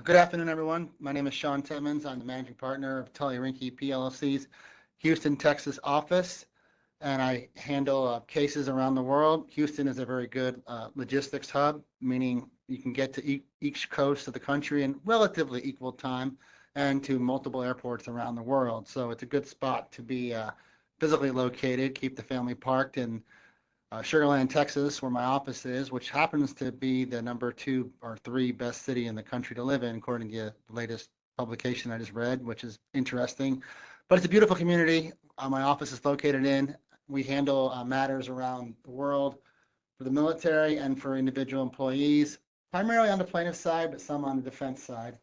Good afternoon, everyone. My name is Sean Timmons. I'm the managing partner of Tully Rinckey PLLC's Houston, Texas office, and I handle cases around the world. Houston is a very good logistics hub, meaning you can get to each coast of the country in relatively equal time and to multiple airports around the world. So it's a good spot to be physically located, keep the family parked, and Sugar Land, Texas, where my office is, which happens to be the number 2 or 3 best city in the country to live in, according to the latest publication I just read, which is interesting. But it's a beautiful community. My office is located in. We handle matters around the world for the military and for individual employees, primarily on the plaintiff side, but some on the defense side.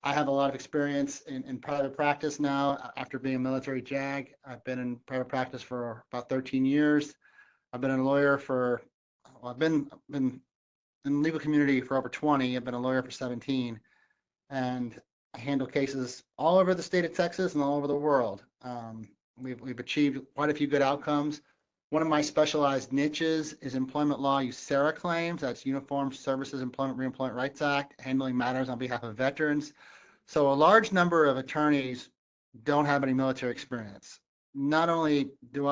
I have a lot of experience in private practice now after being a military JAG. I've been in private practice for about 13 years. I've been a lawyer for, well, I've been in the legal community for over 20. I've been a lawyer for 17, and I handle cases all over the state of Texas and all over the world. We've achieved quite a few good outcomes. One of my specialized niches is employment law USERRA claims. That's Uniform Services Employment Reemployment Rights Act, handling matters on behalf of veterans. So a large number of attorneys don't have any military experience. Not only do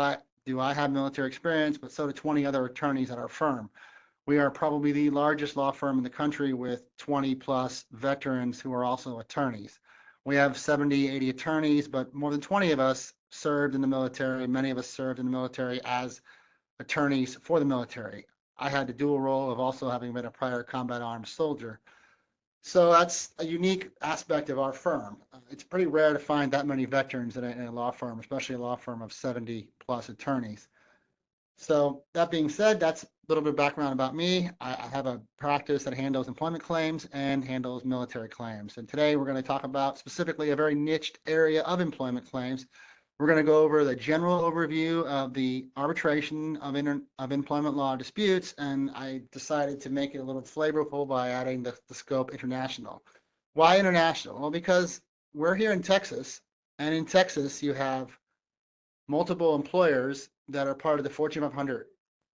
I have military experience, but so do 20 other attorneys at our firm. We are probably the largest law firm in the country with 20 plus veterans who are also attorneys. We have 70, 80 attorneys, but more than 20 of us served in the military. Many of us served in the military as attorneys for the military. I had the dual role of also having been a prior combat arms soldier. So that's a unique aspect of our firm. It's pretty rare to find that many veterans in a law firm, especially a law firm of 70 plus attorneys. So that being said, that's a little bit of background about me. I have a practice that handles employment claims and handles military claims. And today we're going to talk about specifically a very niched area of employment claims. We're going to go over the general overview of the arbitration of employment law disputes, and I decided to make it a little flavorful by adding the scope international. Why international? Well, because we're here in Texas, and in Texas you have multiple employers that are part of the Fortune 500.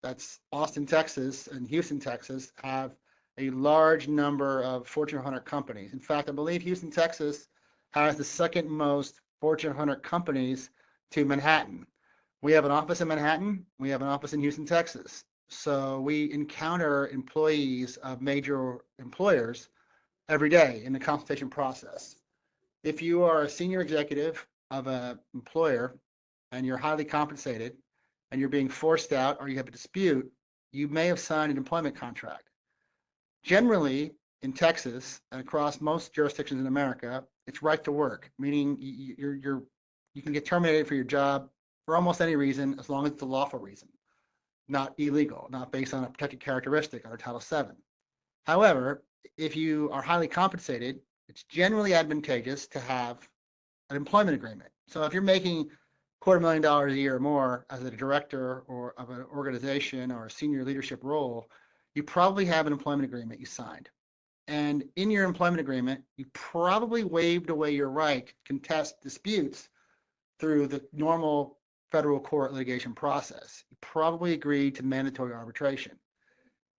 That's Austin, Texas, and Houston, Texas, have a large number of Fortune 100 companies. In fact, I believe Houston, Texas has the second most Fortune 100 companies to Manhattan. We have an office in Manhattan. We have an office in Houston, Texas. So we encounter employees of major employers every day in the consultation process. If you are a senior executive of an employer and you're highly compensated and you're being forced out or you have a dispute, you may have signed an employment contract. Generally, in Texas and across most jurisdictions in America, it's right to work, meaning you can get terminated for your job for almost any reason as long as it's a lawful reason, not illegal, not based on a protected characteristic under Title VII. However, if you are highly compensated, it's generally advantageous to have an employment agreement. So if you're making $250,000 a year or more as a director or of an organization or a senior leadership role, you probably have an employment agreement you signed. And in your employment agreement, you probably waived away your right to contest disputes through the normal federal court litigation process. You probably agreed to mandatory arbitration.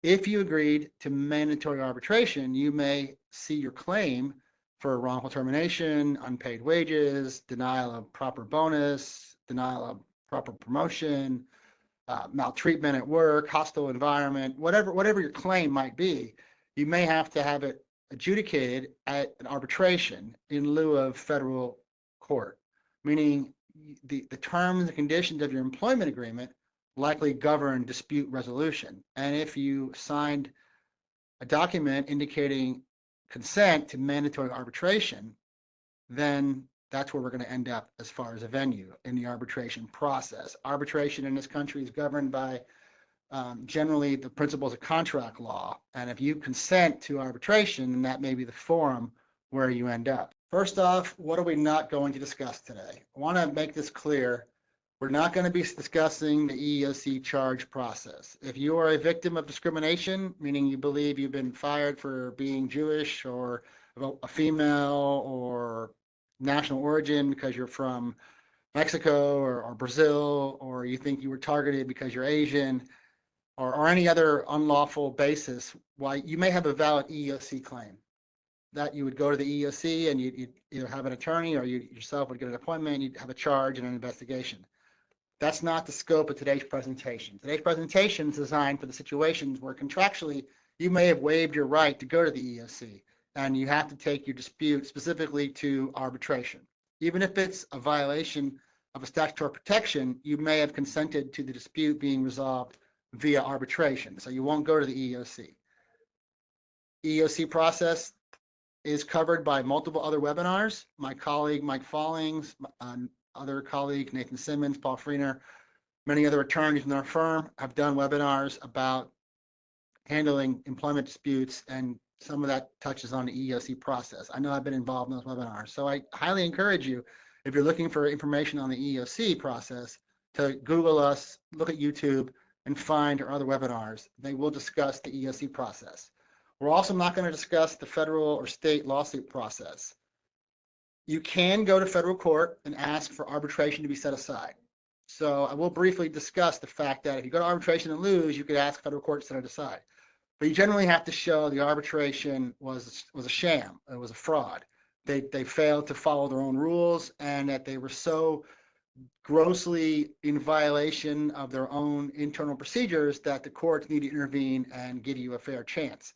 If you agreed to mandatory arbitration, you may see your claim for wrongful termination, unpaid wages, denial of proper bonus, denial of proper promotion, maltreatment at work, hostile environment, whatever your claim might be, you may have to have it adjudicated at an arbitration in lieu of federal court, meaning the terms and conditions of your employment agreement likely govern dispute resolution. And if you signed a document indicating consent to mandatory arbitration, then that's where we're going to end up as far as a venue in the arbitration process. Arbitration in this country is governed by generally the principles of contract law. And if you consent to arbitration, then that may be the forum where you end up. First off, what are we not going to discuss today? I want to make this clear. We're not going to be discussing the EEOC charge process. If you are a victim of discrimination, meaning you believe you've been fired for being Jewish or a female or national origin because you're from Mexico or Brazil, or you think you were targeted because you're Asian, or any other unlawful basis, why you may have a valid EEOC claim. that you would go to the EEOC and you'd either have an attorney or you yourself would get an appointment and you'd have a charge and an investigation. That's not the scope of today's presentation. Today's presentation is designed for the situations where contractually you may have waived your right to go to the EEOC and you have to take your dispute specifically to arbitration. Even if it's a violation of a statutory protection, you may have consented to the dispute being resolved via arbitration. So you won't go to the EEOC. EEOC process is covered by multiple other webinars. My colleague, Mike Fallings, other colleague, Nathan Simmons, Paul Freener, many other attorneys in our firm have done webinars about handling employment disputes, and some of that touches on the EEOC process. I know I've been involved in those webinars. So I highly encourage you, if you're looking for information on the EEOC process, to Google us, look at YouTube, and find our other webinars. They will discuss the EEOC process. We're also not going to discuss the federal or state lawsuit process. You can go to federal court and ask for arbitration to be set aside. So I will briefly discuss the fact that if you go to arbitration and lose, you could ask federal court to set it aside. But you generally have to show the arbitration was a sham, it was a fraud. They failed to follow their own rules, and that they were so grossly in violation of their own internal procedures that the courts need to intervene and give you a fair chance.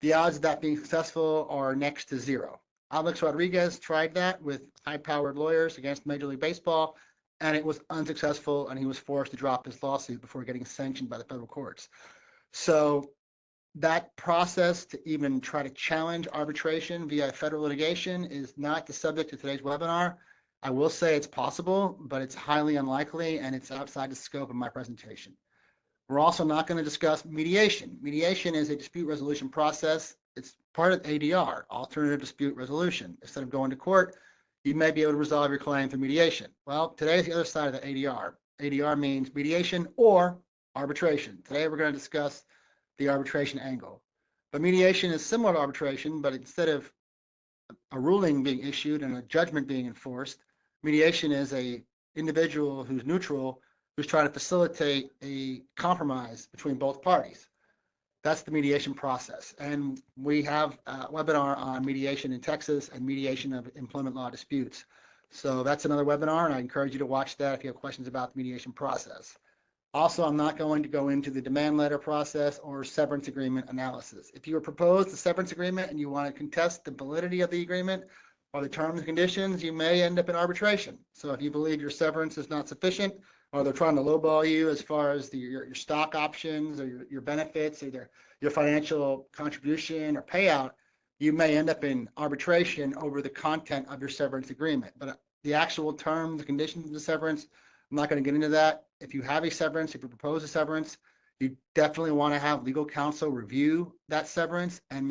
The odds of that being successful are next to zero. Alex Rodriguez tried that with high-powered lawyers against Major League Baseball, and it was unsuccessful, and he was forced to drop his lawsuit before getting sanctioned by the federal courts. So that process to even try to challenge arbitration via federal litigation is not the subject of today's webinar. I will say it's possible, but it's highly unlikely, and it's outside the scope of my presentation. We're also not going to discuss mediation. Mediation is a dispute resolution process. It's part of ADR, alternative dispute resolution. Instead of going to court, you may be able to resolve your claim through mediation. Well, today is the other side of the ADR. ADR means mediation or arbitration. Today we're going to discuss the arbitration angle. But mediation is similar to arbitration, but instead of a ruling being issued and a judgment being enforced, mediation is an individual who's neutral, who's trying to facilitate a compromise between both parties. That's the mediation process. And we have a webinar on mediation in Texas and mediation of employment law disputes. So that's another webinar, and I encourage you to watch that if you have questions about the mediation process. Also, I'm not going to go into the demand letter process or severance agreement analysis. If you were proposed a severance agreement and you want to contest the validity of the agreement or the terms and conditions, you may end up in arbitration. So if you believe your severance is not sufficient, or they're trying to lowball you as far as your stock options or your benefits or your financial contribution or payout, you may end up in arbitration over the content of your severance agreement. But the actual terms, the conditions of the severance, I'm not going to get into that. If you have a severance, if you propose a severance, you definitely want to have legal counsel review that severance and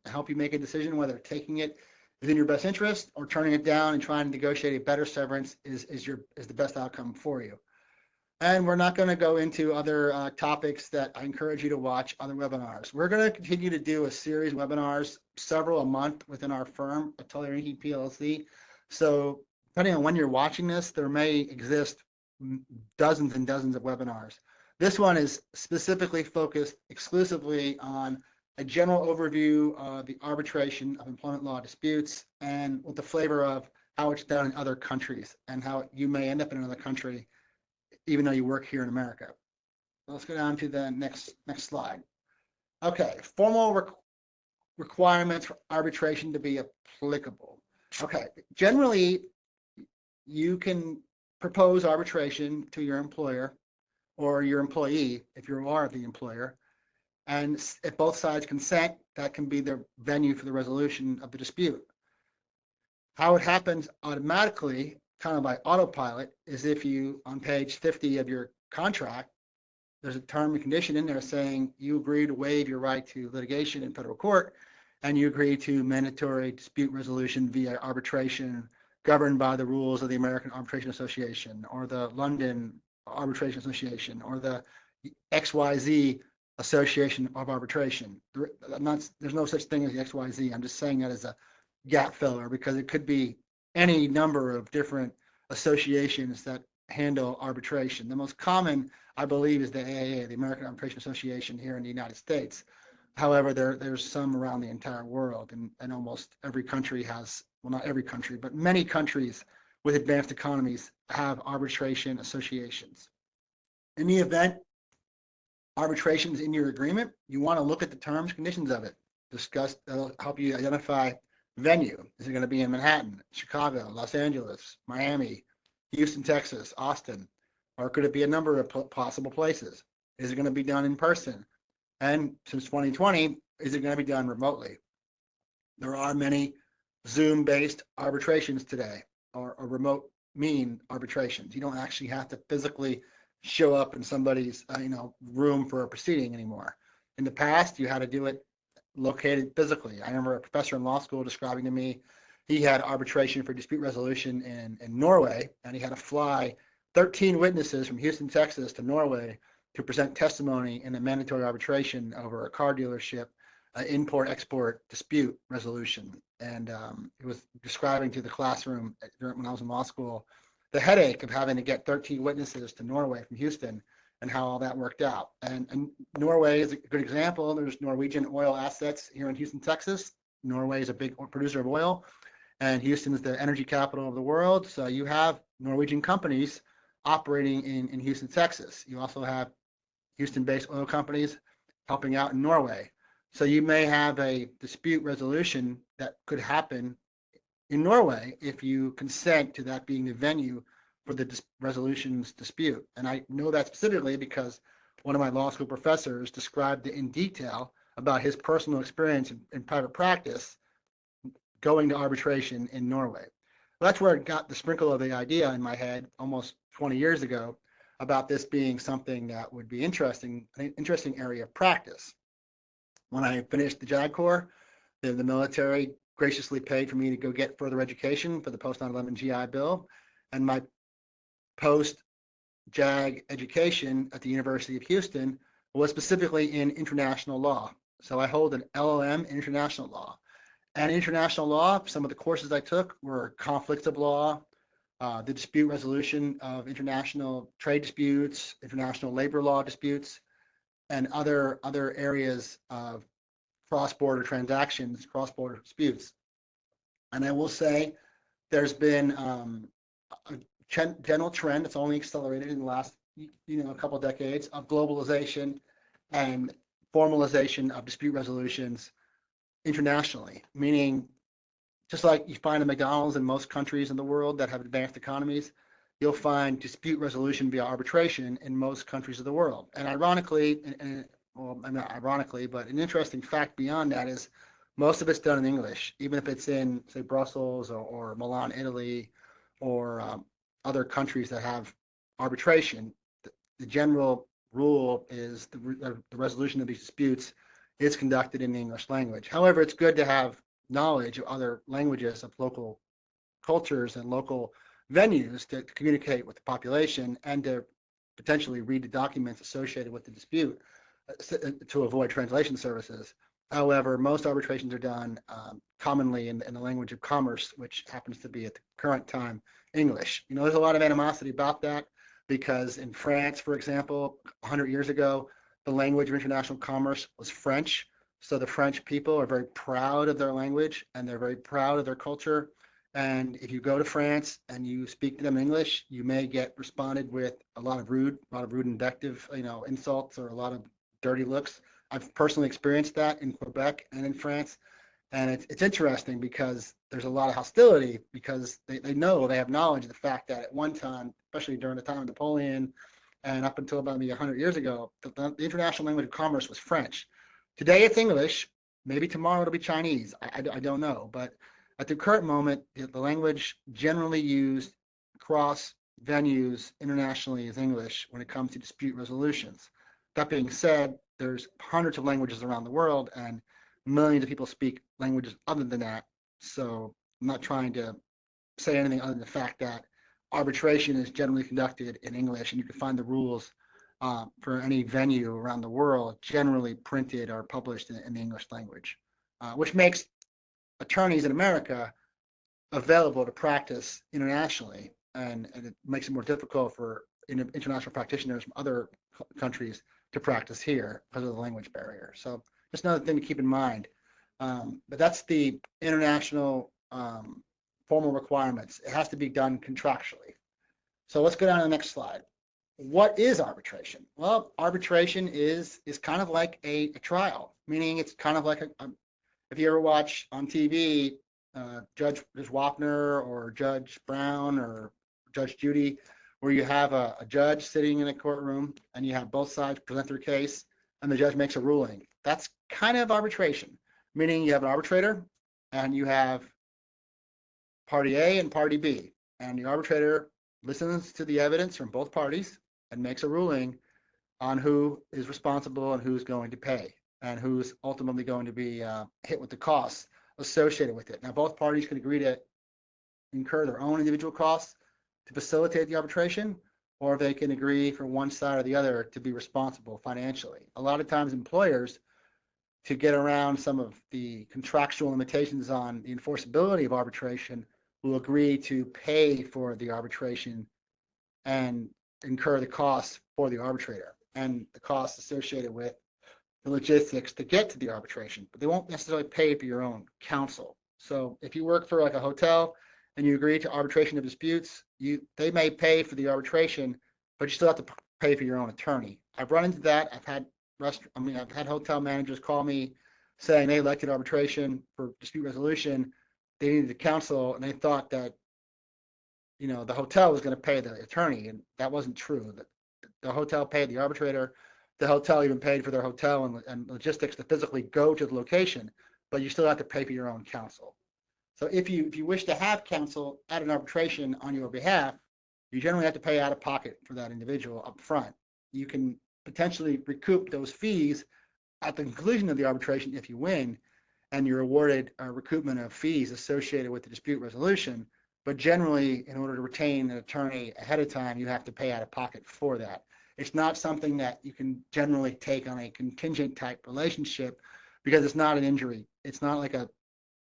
help you make a decision whether taking it is in your best interest or turning it down and trying to negotiate a better severance is the best outcome for you. And we're not going to go into other topics that I encourage you to watch other webinars. We're going to continue to do a series of webinars, several a month within our firm, Tully Rinckey PLLC. So depending on when you're watching this, there may exist dozens and dozens of webinars. This one is specifically focused exclusively on a general overview of the arbitration of employment law disputes and with the flavor of how it's done in other countries and how you may end up in another country even though you work here in America. Let's go down to the next slide. Okay, formal requirements for arbitration to be applicable. Okay, generally you can propose arbitration to your employer or your employee if you are the employer, and if both sides consent, that can be the venue for the resolution of the dispute. How it happens automatically, kind of by autopilot, is if you, on page 50 of your contract, there's a term and condition in there saying you agree to waive your right to litigation in federal court, and you agree to mandatory dispute resolution via arbitration governed by the rules of the American Arbitration Association or the London Arbitration Association or the XYZ Association of Arbitration. There's no such thing as the XYZ. I'm just saying that as a gap filler because it could be any number of different associations that handle arbitration. The most common, I believe, is the AAA, the American Arbitration Association here in the United States. However, there's some around the entire world, and almost every country has, well, not every country, but many countries with advanced economies have arbitration associations. In the event arbitration is in your agreement, you want to look at the terms, conditions of it. That'll help you identify venue. Is it going to be in Manhattan, Chicago, Los Angeles, Miami, Houston, Texas, Austin, or could it be a number of possible places? Is it going to be done in person? And since 2020, is it going to be done remotely? There are many Zoom-based arbitrations today, or remote mean arbitrations. You don't actually have to physically show up in somebody's room for a proceeding anymore. In the past, you had to do it located physically. I remember a professor in law school describing to me he had arbitration for dispute resolution in Norway, and he had to fly 13 witnesses from Houston, Texas to Norway to present testimony in a mandatory arbitration over a car dealership import-export dispute resolution. And he was describing to the classroom when I was in law school the headache of having to get 13 witnesses to Norway from Houston and how all that worked out. And Norway is a good example. There's Norwegian oil assets here in Houston, Texas. Norway is a big producer of oil, and Houston is the energy capital of the world. So you have Norwegian companies operating in Houston, Texas. You also have Houston-based oil companies helping out in Norway. So you may have a dispute resolution that could happen in Norway if you consent to that being the venue for the resolution's dispute. And I know that specifically because one of my law school professors described in detail about his personal experience in private practice going to arbitration in Norway. Well, that's where it got the sprinkle of the idea in my head almost 20 years ago about this being something that would be interesting, an interesting area of practice. When I finished the JAG Corps, the military graciously paid for me to go get further education for the post 9/11 GI Bill, and my post-JAG education at the University of Houston was specifically in international law. So I hold an LLM in international law. And international law, some of the courses I took were conflicts of law, the dispute resolution of international trade disputes, international labor law disputes, and other areas of cross-border transactions, cross-border disputes. And I will say there's been a general trend that's only accelerated in the last a couple of decades of globalization and formalization of dispute resolutions internationally, meaning just like you find a McDonald's in most countries in the world that have advanced economies, you'll find dispute resolution via arbitration in most countries of the world. And ironically, well, not ironically, but an interesting fact beyond that is most of it's done in English, even if it's in, say, Brussels or Milan, Italy, or other countries that have arbitration. The general rule is the resolution of these disputes is conducted in the English language. However, it's good to have knowledge of other languages of local cultures and local venues to communicate with the population and to potentially read the documents associated with the dispute to avoid translation services. However, most arbitrations are done commonly in the language of commerce, which happens to be at the current time English. There's a lot of animosity about that because in France, for example, 100 years ago, the language of international commerce was French. So the French people are very proud of their language and they're very proud of their culture. And if you go to France and you speak to them in English, you may get responded with a lot of rude invective, insults or a lot of dirty looks. I've personally experienced that in Quebec and in France. And it's interesting because there's a lot of hostility because they know, they have knowledge of the fact that at one time, especially during the time of Napoleon and up until about maybe 100 years ago, the international language of commerce was French. Today it's English. Maybe tomorrow it'll be Chinese. I don't know. But at the current moment, the language generally used across venues internationally is English when it comes to dispute resolutions. That being said, there's hundreds of languages around the world and millions of people speak languages other than that. So I'm not trying to say anything other than the fact that arbitration is generally conducted in English, and you can find the rules for any venue around the world generally printed or published in the English language, which makes attorneys in America available to practice internationally, and it makes it more difficult for international practitioners from other countries to practice here because of the language barrier. So Just another thing to keep in mind. But that's the international formal requirements. It has to be done contractually. So let's go down to the next slide. What is arbitration? Well, arbitration is kind of like a trial, meaning it's kind of like if you ever watch on TV, Judge Wapner or Judge Brown or Judge Judy, where you have a judge sitting in a courtroom and you have both sides present their case and the judge makes a ruling. That's kind of arbitration, meaning you have an arbitrator and you have party A and party B, and the arbitrator listens to the evidence from both parties and makes a ruling on who is responsible and who's going to pay and who's ultimately going to be hit with the costs associated with it. Now, both parties can agree to incur their own individual costs to facilitate the arbitration, or they can agree for one side or the other to be responsible financially. A lot of times employers, to get around some of the contractual limitations on the enforceability of arbitration, will agree to pay for the arbitration and incur the costs for the arbitrator and the costs associated with the logistics to get to the arbitration, but they won't necessarily pay for your own counsel. So if you work for like a hotel and you agree to arbitration of disputes, they may pay for the arbitration, but you still have to pay for your own attorney. I've run into that. I've had hotel managers call me saying they elected arbitration for dispute resolution. They needed the counsel, and they thought that, the hotel was going to pay the attorney, and that wasn't true. The hotel paid the arbitrator. The hotel even paid for their hotel and logistics to physically go to the location, but you still have to pay for your own counsel. So if you wish to have counsel at an arbitration on your behalf, you generally have to pay out of pocket for that individual up front. You can potentially recoup those fees at the conclusion of the arbitration if you win, and you're awarded a recoupment of fees associated with the dispute resolution. But generally, in order to retain an attorney ahead of time, you have to pay out of pocket for that. It's not something that you can generally take on a contingent type relationship because it's not an injury. It's not like a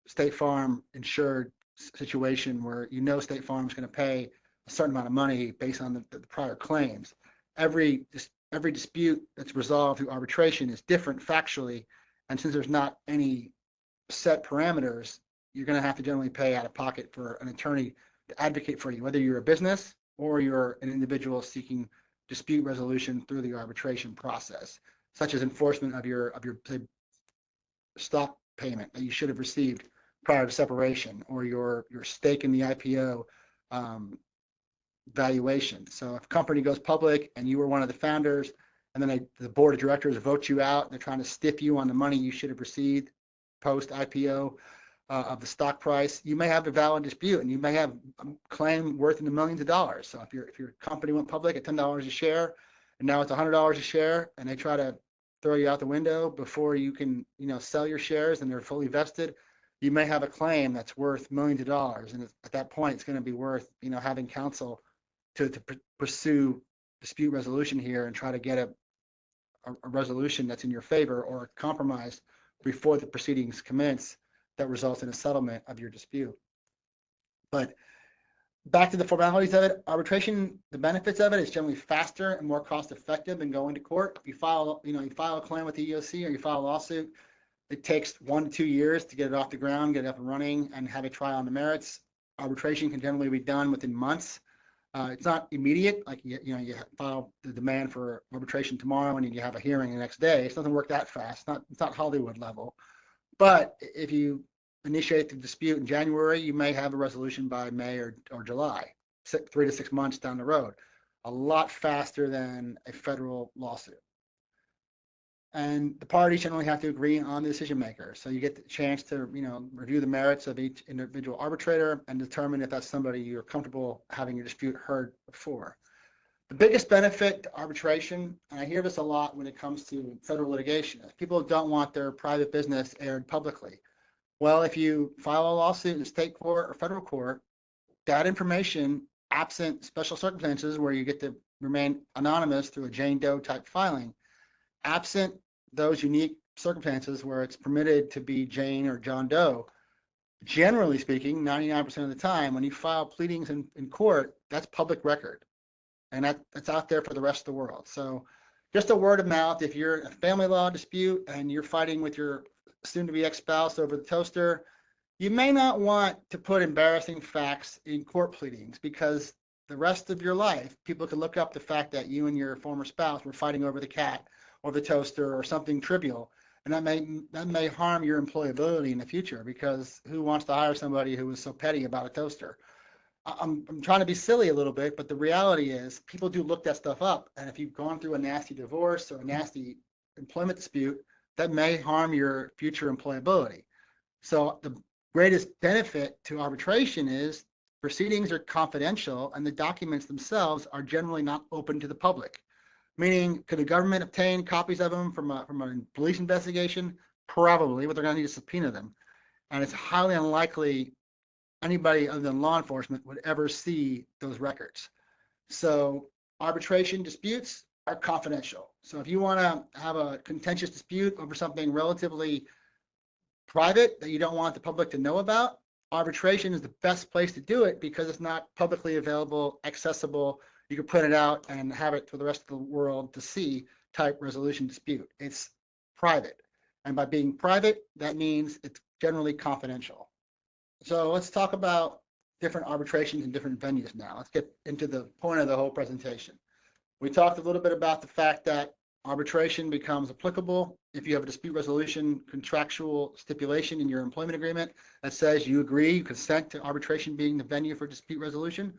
State Farm insured situation where State Farm is going to pay a certain amount of money based on the prior claims. Every dispute that's resolved through arbitration is different factually, and since there's not any set parameters, you're going to have to generally pay out of pocket for an attorney to advocate for you, whether you're a business or you're an individual seeking dispute resolution through the arbitration process, such as enforcement of your say, stock payment that you should have received prior to separation, or your stake in the IPO valuation. So if a company goes public and you were one of the founders, and then the board of directors vote you out, and they're trying to stiff you on the money you should have received post IPO of the stock price, you may have a valid dispute, and you may have a claim worth in the millions of dollars. So if your company went public at $10 a share, and now it's $100 a share, and they try to throw you out the window before you can sell your shares and they're fully vested, you may have a claim that's worth millions of dollars, and at that point it's going to be worth having counsel to pursue dispute resolution here and try to get a resolution that's in your favor or a compromise before the proceedings commence that results in a settlement of your dispute. But back to the formalities of it, arbitration, the benefits of it is generally faster and more cost effective than going to court. You file a claim with the EEOC or you file a lawsuit, it takes 1 to 2 years to get it off the ground, get it up and running, and have a trial on the merits. Arbitration can generally be done within months. It's not immediate, like you file the demand for arbitration tomorrow and you have a hearing the next day. It doesn't work that fast. It's not Hollywood level. But if you initiate the dispute in January, you may have a resolution by May or July, 3 to 6 months down the road. A lot faster than a federal lawsuit. And the parties generally have to agree on the decision maker. So you get the chance to, review the merits of each individual arbitrator and determine if that's somebody you're comfortable having your dispute heard before. The biggest benefit to arbitration, and I hear this a lot when it comes to federal litigation, is people don't want their private business aired publicly. Well, if you file a lawsuit in state court or federal court, that information, absent special circumstances where you get to remain anonymous through a Jane Doe type filing, absent those unique circumstances where it's permitted to be Jane or John Doe, generally speaking, 99% of the time, when you file pleadings in court, that's public record. And that's out there for the rest of the world. So just a word of mouth. If you're in a family law dispute and you're fighting with your soon-to-be ex-spouse over the toaster, you may not want to put embarrassing facts in court pleadings, because the rest of your life, people can look up the fact that you and your former spouse were fighting over the cat or the toaster or something trivial. And that may harm your employability in the future, because who wants to hire somebody who was so petty about a toaster? I'm trying to be silly a little bit, but the reality is people do look that stuff up. And if you've gone through a nasty divorce or a nasty employment dispute, that may harm your future employability. So the greatest benefit to arbitration is proceedings are confidential and the documents themselves are generally not open to the public. Meaning, could the government obtain copies of them from a police investigation? Probably, but they're going to need to subpoena them. And it's highly unlikely anybody other than law enforcement would ever see those records. So arbitration disputes are confidential. So if you want to have a contentious dispute over something relatively private that you don't want the public to know about, arbitration is the best place to do it, because it's not publicly available, accessible. You can print it out and have it for the rest of the world to see type resolution dispute. It's private. And by being private, that means it's generally confidential. So let's talk about different arbitrations in different venues now. Let's get into the point of the whole presentation. We talked a little bit about the fact that arbitration becomes applicable if you have a dispute resolution contractual stipulation in your employment agreement that says you agree, you consent to arbitration being the venue for dispute resolution.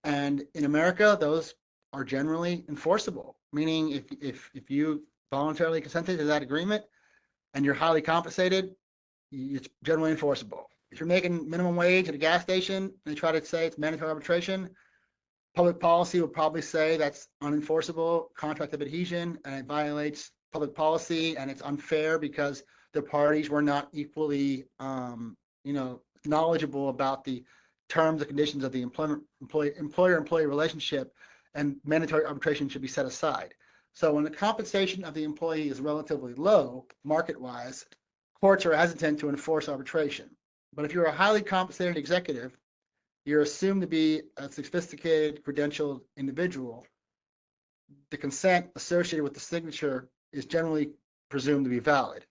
And in America, those are generally enforceable, meaning if you voluntarily consented to that agreement and you're highly compensated, it's generally enforceable. If you're making minimum wage at a gas station and they try to say it's mandatory arbitration, public policy will probably say that's unenforceable contract of adhesion and it violates public policy and it's unfair because the parties were not equally, knowledgeable about the terms and conditions of the employer-employee relationship, and mandatory arbitration should be set aside. So when the compensation of the employee is relatively low, market-wise, courts are hesitant to enforce arbitration. But if you're a highly compensated executive, you're assumed to be a sophisticated, credentialed individual. The consent associated with the signature is generally presumed to be valid.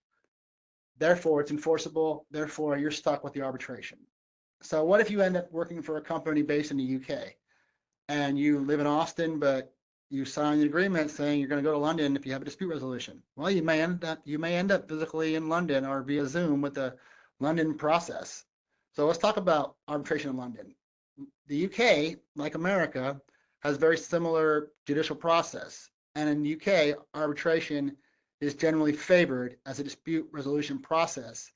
Therefore, it's enforceable. Therefore, you're stuck with the arbitration. So what if you end up working for a company based in the UK and you live in Austin, but you sign an agreement saying you're going to go to London if you have a dispute resolution? Well, you may end up physically in London or via Zoom with the London process. So let's talk about arbitration in London. The UK, like America, has very similar judicial process. And in the UK, arbitration is generally favored as a dispute resolution process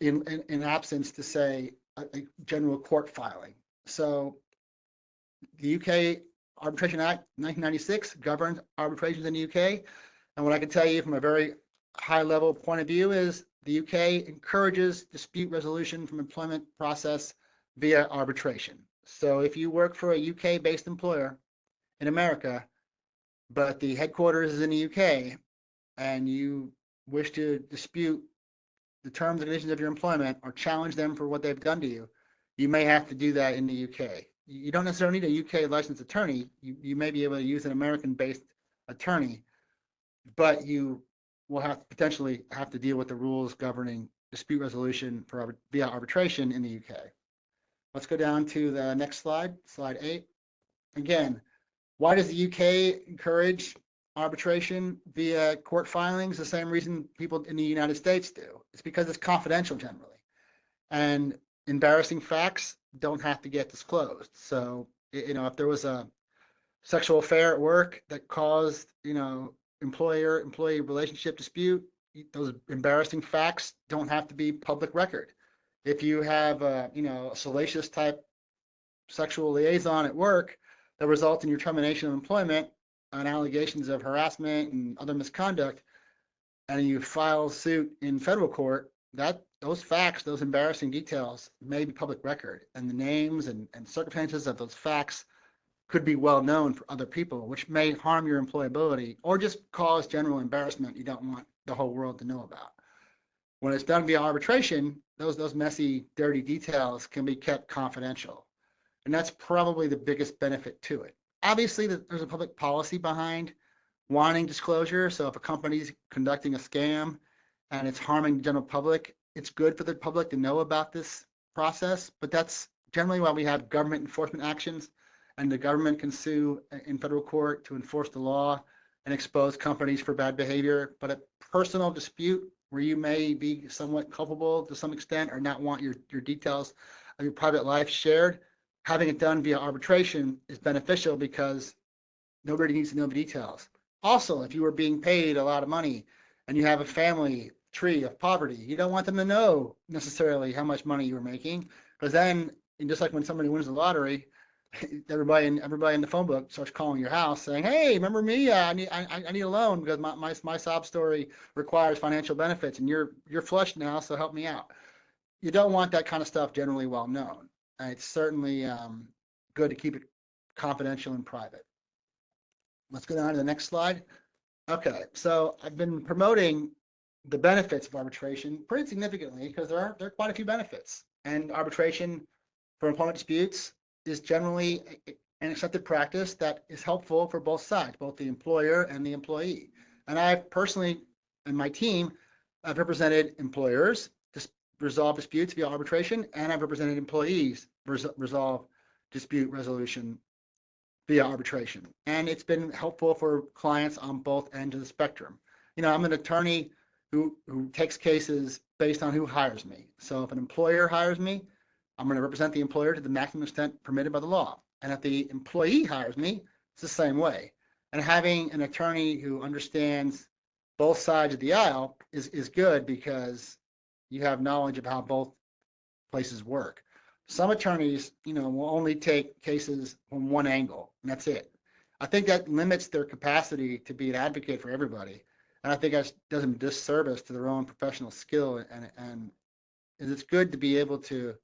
in absence to, say, a general court filing. So the UK Arbitration Act 1996 governs arbitrations in the UK. And what I can tell you from a very high level point of view is the UK encourages dispute resolution from employment process via arbitration. So if you work for a UK-based employer in America, but the headquarters is in the UK, and you wish to dispute the terms and conditions of your employment or challenge them for what they've done to you, you may have to do that in the UK. You don't necessarily need a UK licensed attorney. You may be able to use an American-based attorney, but you will potentially have to deal with the rules governing dispute resolution via arbitration in the UK. Let's go down to the next slide, slide 8. Again, why does the UK encourage arbitration via court filings? The same reason people in the United States do. It's because it's confidential generally. And embarrassing facts don't have to get disclosed. So, if there was a sexual affair at work that caused, employer-employee relationship dispute, those embarrassing facts don't have to be public record. If you have a salacious type sexual liaison at work that results in your termination of employment on allegations of harassment and other misconduct, and you file suit in federal court, those facts, those embarrassing details may be public record, and the names and circumstances of those facts could be well known for other people, which may harm your employability or just cause general embarrassment you don't want the whole world to know about. When it's done via arbitration, those messy, dirty details can be kept confidential. And that's probably the biggest benefit to it. Obviously, there's a public policy behind wanting disclosure. So if a company's conducting a scam and it's harming the general public, it's good for the public to know about this process, but that's generally why we have government enforcement actions, and the government can sue in federal court to enforce the law and expose companies for bad behavior. But a personal dispute where you may be somewhat culpable to some extent or not want your details of your private life shared, having it done via arbitration is beneficial because nobody needs to know the details. Also, if you were being paid a lot of money and you have a family tree of poverty, you don't want them to know necessarily how much money you were making, because then, just like when somebody wins the lottery, everybody in the phone book starts calling your house saying, "Hey, remember me? I need a loan because my sob story requires financial benefits, and you're flush now, so help me out." You don't want that kind of stuff generally well known. It's certainly good to keep it confidential and private. Let's go down to the next slide. Okay, so I've been promoting the benefits of arbitration pretty significantly because there are quite a few benefits. And arbitration for employment disputes is generally an accepted practice that is helpful for both sides, both the employer and the employee. And I've personally, and my team, I've represented employers to resolve disputes via arbitration, and I've represented employees resolve dispute resolution via arbitration. And it's been helpful for clients on both ends of the spectrum. You know, I'm an attorney who takes cases based on who hires me. So if an employer hires me, I'm going to represent the employer to the maximum extent permitted by the law. And if the employee hires me, it's the same way. And having an attorney who understands both sides of the aisle is good because you have knowledge of how both places work. Some attorneys, you know, will only take cases from one angle, and that's it. I think that limits their capacity to be an advocate for everybody, and I think that does them disservice to their own professional skill. And it's good to be able to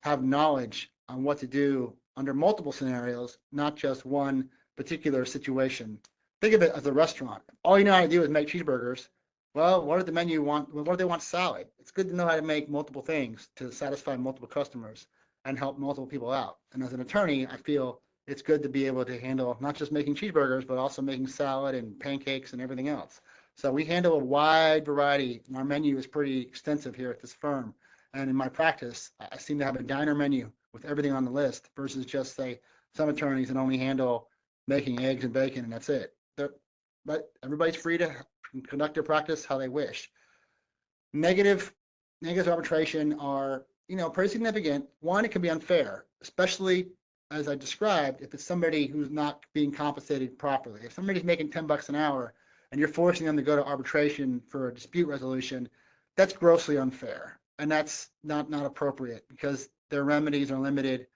have knowledge on what to do under multiple scenarios, not just one particular situation. Think of it as a restaurant. All you know how to do is make cheeseburgers. Well, what do the menu want? What do they want? Salad. It's good to know how to make multiple things to satisfy multiple customers and help multiple people out. And as an attorney, I feel it's good to be able to handle not just making cheeseburgers, but also making salad and pancakes and everything else. So we handle a wide variety, and our menu is pretty extensive here at this firm. And in my practice, I seem to have a diner menu with everything on the list versus just, say, some attorneys that only handle making eggs and bacon, and that's it. But everybody's free to conduct their practice how they wish. Negative arbitration are, you know, pretty significant. One, it can be unfair, especially as I described, if it's somebody who's not being compensated properly. If somebody's making $10 an hour and you're forcing them to go to arbitration for a dispute resolution, that's grossly unfair. And that's not appropriate because their remedies are limited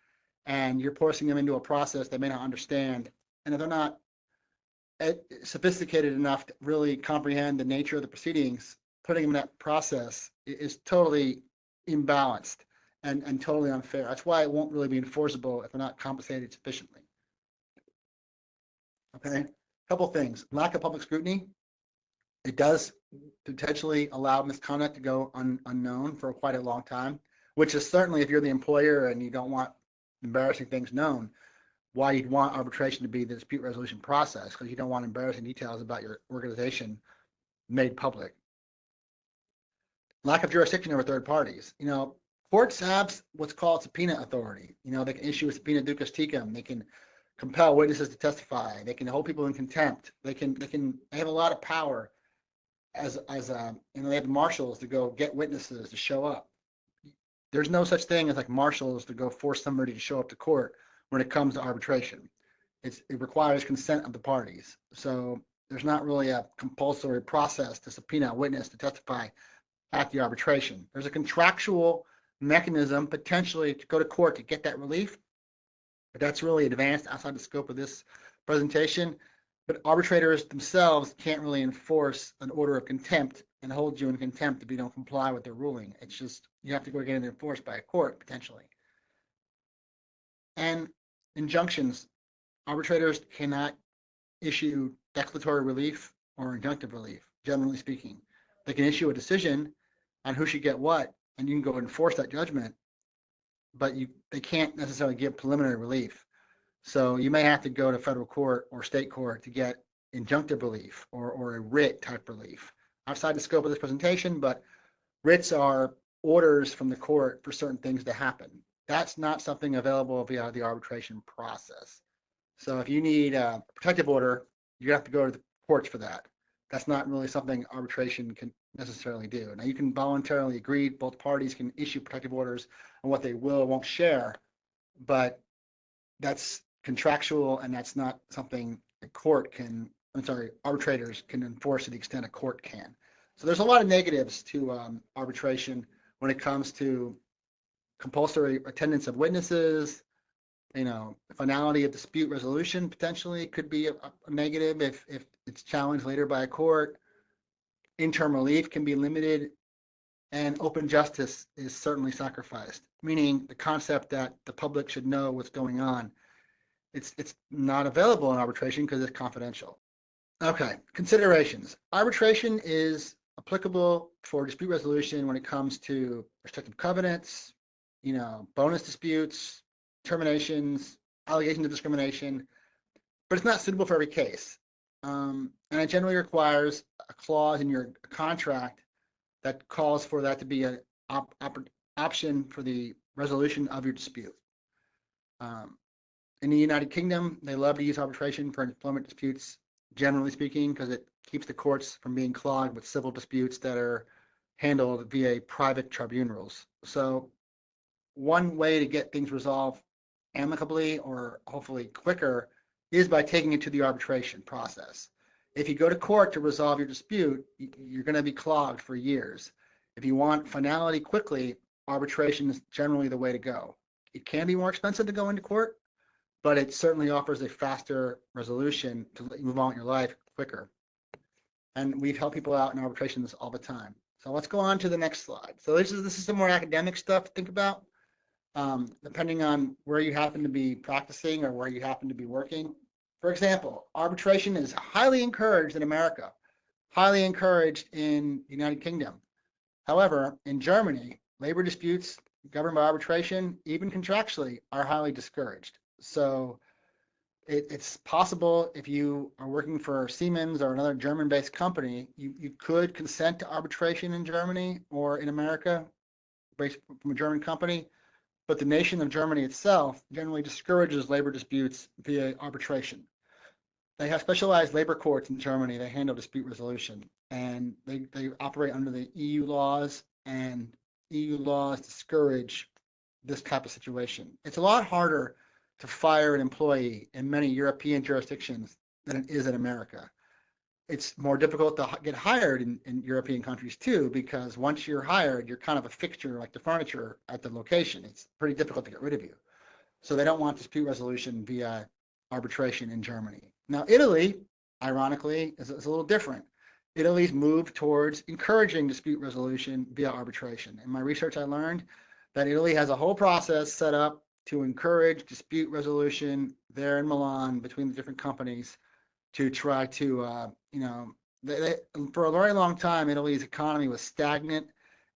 and you're forcing them into a process they may not understand. And if they're not sophisticated enough to really comprehend the nature of the proceedings, putting them in that process is totally imbalanced and totally unfair. That's why it won't really be enforceable if they're not compensated sufficiently. Okay, a couple things. Lack of public scrutiny. It does potentially allow misconduct to go unknown for quite a long time, which is certainly, if you're the employer and you don't want embarrassing things known, why you'd want arbitration to be the dispute resolution process, because you don't want embarrassing details about your organization made public. Lack of jurisdiction over third parties. You know, courts have what's called subpoena authority. You know, they can issue a subpoena ducas tecum. They can compel witnesses to testify. They can hold people in contempt. They have a lot of power as you know, they have marshals to go get witnesses to show up. There's no such thing as like marshals to go force somebody to show up to court when it comes to arbitration. It requires consent of the parties. So there's not really a compulsory process to subpoena a witness to testify at the arbitration. There's a contractual mechanism potentially to go to court to get that relief, but that's really advanced outside the scope of this presentation. But arbitrators themselves can't really enforce an order of contempt and hold you in contempt if you don't comply with their ruling. It's just, you have to go get it enforced by a court potentially. And injunctions. Arbitrators cannot issue declaratory relief or injunctive relief, generally speaking. They can issue a decision on who should get what, and you can go enforce that judgment, but they can't necessarily give preliminary relief. So you may have to go to federal court or state court to get injunctive relief or a writ type relief. Outside the scope of this presentation, but writs are orders from the court for certain things to happen. That's not something available via the arbitration process. So if you need a protective order, you have to go to the courts for that. That's not really something arbitration can necessarily do. Now you can voluntarily agree, both parties can issue protective orders on what they will or won't share, but that's contractual and that's not something a court can, arbitrators can enforce to the extent a court can. So there's a lot of negatives to arbitration when it comes to compulsory attendance of witnesses, finality of dispute resolution potentially could be a negative if it's challenged later by a court. Interim relief can be limited, and open justice is certainly sacrificed, meaning the concept that the public should know what's going on. It's not available in arbitration because it's confidential. Okay, considerations. Arbitration is applicable for dispute resolution when it comes to restrictive covenants, bonus disputes, terminations, allegations of discrimination, but it's not suitable for every case. And it generally requires a clause in your contract that calls for that to be an option for the resolution of your dispute. In the United Kingdom, they love to use arbitration for employment disputes, generally speaking, because it keeps the courts from being clogged with civil disputes that are handled via private tribunals. So one way to get things resolved amicably or hopefully quicker is by taking it to the arbitration process. If you go to court to resolve your dispute, you're going to be clogged for years. If you want finality quickly, arbitration is generally the way to go. It can be more expensive to go into court, but it certainly offers a faster resolution to let you move on with your life quicker. And we've helped people out in arbitrations all the time. So let's go on to the next slide. So this is some more academic stuff to think about. Depending on where you happen to be practicing or where you happen to be working. For example, arbitration is highly encouraged in America, highly encouraged in the United Kingdom. However, in Germany, labor disputes governed by arbitration, even contractually, are highly discouraged. So it's possible if you are working for Siemens or another German-based company, you could consent to arbitration in Germany or in America based from a German company. But the nation of Germany itself generally discourages labor disputes via arbitration. They have specialized labor courts in Germany that handle dispute resolution, and they operate under the EU laws, and EU laws discourage this type of situation. It's a lot harder to fire an employee in many European jurisdictions than it is in America. It's more difficult to get hired in European countries too, because once you're hired, you're kind of a fixture like the furniture at the location. It's pretty difficult to get rid of you. So they don't want dispute resolution via arbitration in Germany. Now, Italy, ironically, is a little different. Italy's moved towards encouraging dispute resolution via arbitration. In my research, I learned that Italy has a whole process set up to encourage dispute resolution there in Milan between the different companies to try to, for a very long time, Italy's economy was stagnant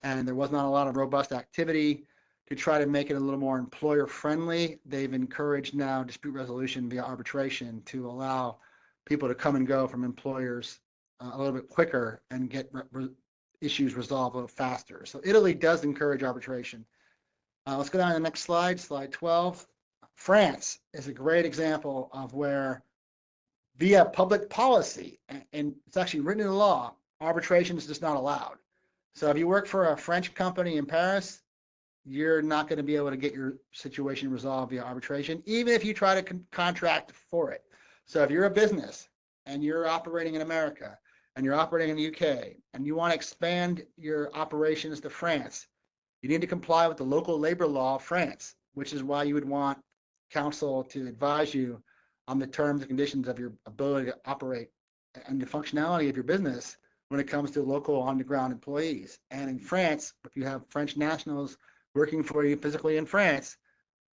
and there was not a lot of robust activity. To try to make it a little more employer friendly, they've encouraged now dispute resolution via arbitration to allow people to come and go from employers a little bit quicker and get issues resolved a little faster. So Italy does encourage arbitration. Let's go down to the next slide, slide 12. France is a great example of where via public policy, and it's actually written in the law, arbitration is just not allowed. So if you work for a French company in Paris, you're not going to be able to get your situation resolved via arbitration, even if you try to contract for it. So if you're a business and you're operating in America and you're operating in the UK and you want to expand your operations to France, you need to comply with the local labor law of France, which is why you would want counsel to advise you on the terms and conditions of your ability to operate and the functionality of your business when it comes to local on-the-ground employees. And in France, if you have French nationals working for you physically in France,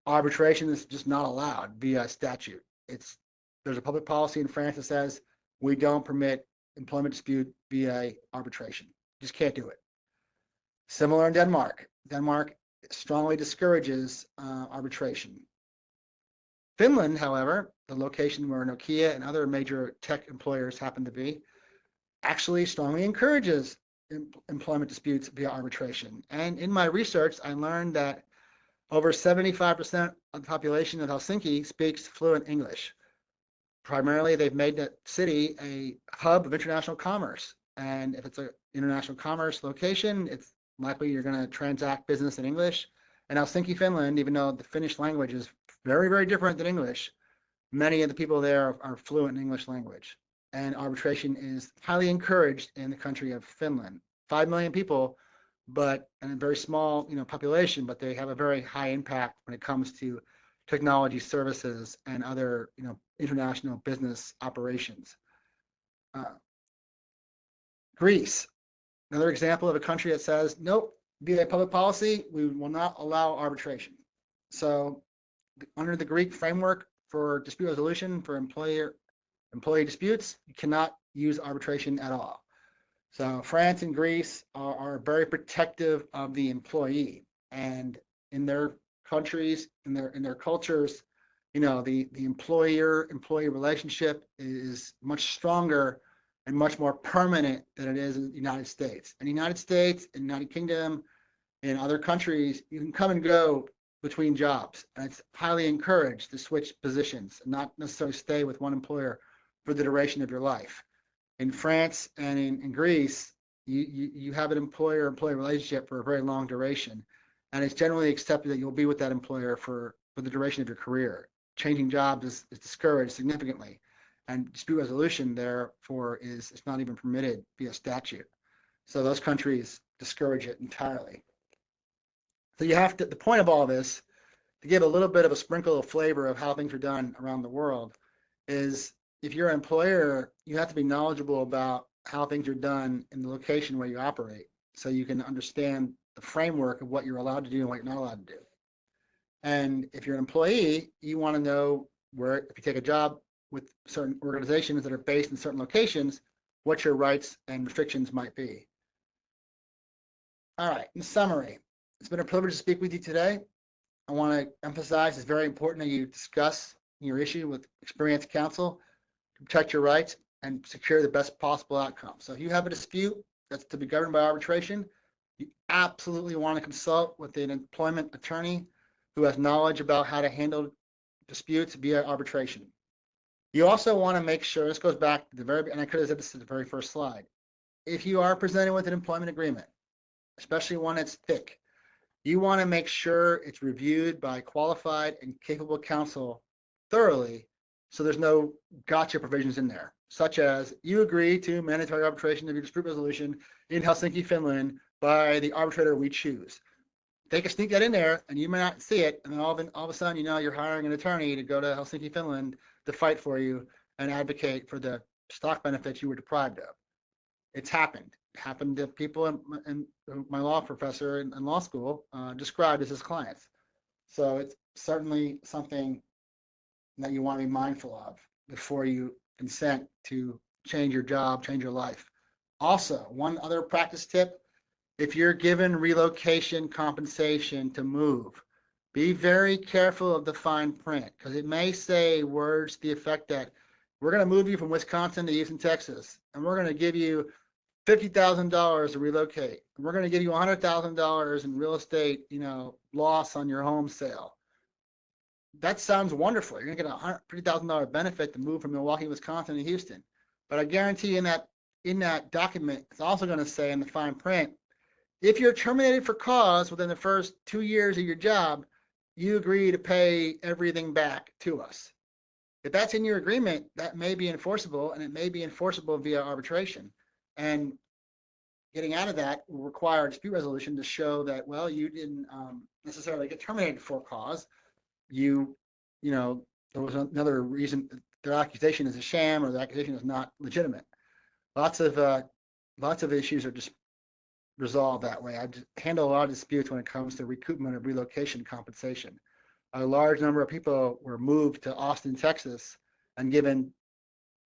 arbitration is just not allowed via statute. There's a public policy in France that says we don't permit employment dispute via arbitration. Just can't do it. Similar in Denmark. Denmark strongly discourages arbitration. Finland, however, the location where Nokia and other major tech employers happen to be, actually strongly encourages employment disputes via arbitration. And in my research, I learned that over 75% of the population of Helsinki speaks fluent English. Primarily, they've made that city a hub of international commerce. And if it's an international commerce location, it's likely you're going to transact business in English. And Helsinki, Finland, even though the Finnish language is very, very different than English, many of the people there are fluent in English language. And arbitration is highly encouraged in the country of Finland. 5 million people, but and a very small, population, but they have a very high impact when it comes to technology services and other, international business operations. Greece, another example of a country that says, nope, via public policy, we will not allow arbitration. So under the Greek framework for dispute resolution for employee disputes, you cannot use arbitration at all. So France and Greece are very protective of the employee, and in their countries, in their cultures, the employer-employee relationship is much stronger and much more permanent than it is in the United States. In the United States, in the United Kingdom, in other countries, you can come and go between jobs, and it's highly encouraged to switch positions and not necessarily stay with one employer for the duration of your life. In France and in Greece, you have an employer-employee relationship for a very long duration, and it's generally accepted that you'll be with that employer for the duration of your career. Changing jobs is discouraged significantly, and dispute resolution, therefore, it's not even permitted via statute. So those countries discourage it entirely. So you have to, the point of all this, to give a little bit of a sprinkle of flavor of how things are done around the world, is if you're an employer, you have to be knowledgeable about how things are done in the location where you operate, so you can understand the framework of what you're allowed to do and what you're not allowed to do. And if you're an employee, you want to know where, if you take a job with certain organizations that are based in certain locations, what your rights and restrictions might be. All right, in summary, it's been a privilege to speak with you today. I want to emphasize it's very important that you discuss your issue with experienced counsel to protect your rights and secure the best possible outcome. So if you have a dispute that's to be governed by arbitration, you absolutely want to consult with an employment attorney who has knowledge about how to handle disputes via arbitration. You also want to make sure, this goes back to the very, and I could have said this at the very first slide, if you are presented with an employment agreement, especially one that's thick, you want to make sure it's reviewed by qualified and capable counsel thoroughly, so there's no gotcha provisions in there, such as you agree to mandatory arbitration of your dispute resolution in Helsinki, Finland by the arbitrator we choose. They can sneak that in there and you may not see it, and then all of a sudden, you're hiring an attorney to go to Helsinki, Finland to fight for you and advocate for the stock benefits you were deprived of. It's happened. It happened to people, and my law professor in law school described as his clients. So it's certainly something that you want to be mindful of before you consent to change your job, change your life. Also, one other practice tip, if you're given relocation compensation to move, be very careful of the fine print, because it may say words to the effect that we're going to move you from Wisconsin to Houston, Texas, and we're going to give you $50,000 to relocate. And we're going to give you $100,000 in real estate, loss on your home sale. That sounds wonderful. You're going to get a $50,000 benefit to move from Milwaukee, Wisconsin to Houston. But I guarantee in that document, it's also going to say in the fine print, if you're terminated for cause within the first 2 years of your job, you agree to pay everything back to us. If that's in your agreement, that may be enforceable, and it may be enforceable via arbitration. And getting out of that will require a dispute resolution to show that, well, you didn't necessarily get terminated for cause. There was another reason their accusation is a sham or the accusation is not legitimate. Lots of issues are just resolved that way. I handle a lot of disputes when it comes to recoupment of relocation compensation. A large number of people were moved to Austin, Texas, and given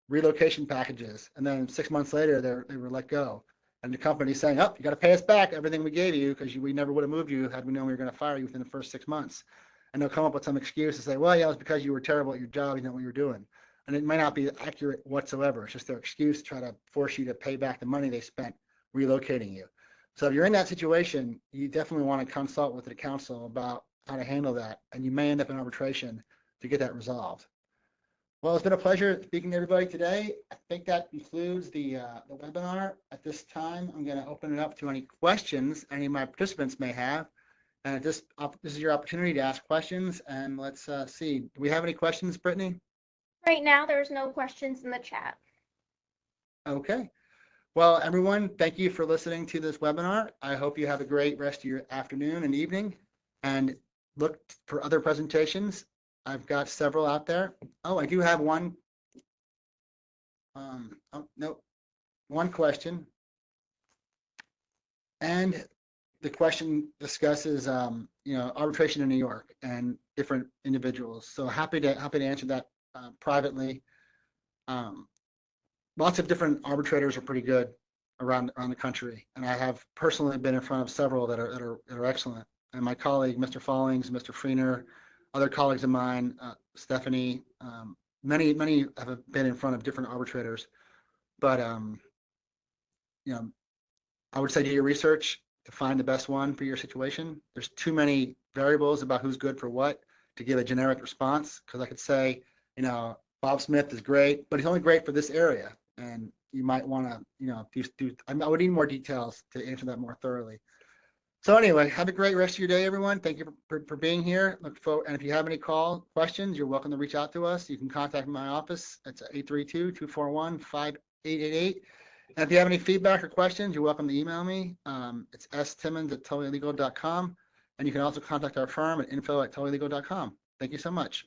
relocation packages, and then 6 months later they were let go, and the company saying, "Oh, you got to pay us back everything we gave you because we never would have moved you had we known we were going to fire you within the first 6 months." and they'll come up with some excuse to say, well, yeah, it's because you were terrible at your job, you know what you were doing. And it might not be accurate whatsoever. It's just their excuse to try to force you to pay back the money they spent relocating you. So if you're in that situation, you definitely want to consult with the counsel about how to handle that, and you may end up in arbitration to get that resolved. Well, it's been a pleasure speaking to everybody today. I think that concludes the webinar. At this time, I'm going to open it up to any questions any of my participants may have. And this is your opportunity to ask questions. And let's see. Do we have any questions, Brittany? Right now, there's no questions in the chat. Okay. Well, everyone, thank you for listening to this webinar. I hope you have a great rest of your afternoon and evening. And look for other presentations. I've got several out there. Oh, I do have one. Oh, no, one question. And the question discusses, arbitration in New York and different individuals. So happy to answer that privately. Lots of different arbitrators are pretty good around the country, and I have personally been in front of several that are excellent. And my colleague, Mr. Fallings, Mr. Freener, other colleagues of mine, Stephanie, many have been in front of different arbitrators. But I would say do your research to find the best one for your situation. There's too many variables about who's good for what to give a generic response, because I could say, Bob Smith is great, but he's only great for this area. And you might want to, I would need more details to answer that more thoroughly. So anyway, have a great rest of your day, everyone. Thank you for being here. Look forward, and if you have any questions, you're welcome to reach out to us. You can contact my office. It's 832-241-5888. And if you have any feedback or questions, you're welcome to email me. It's stimmons@tullylegal.com. And you can also contact our firm at info@tullylegal.com. Thank you so much.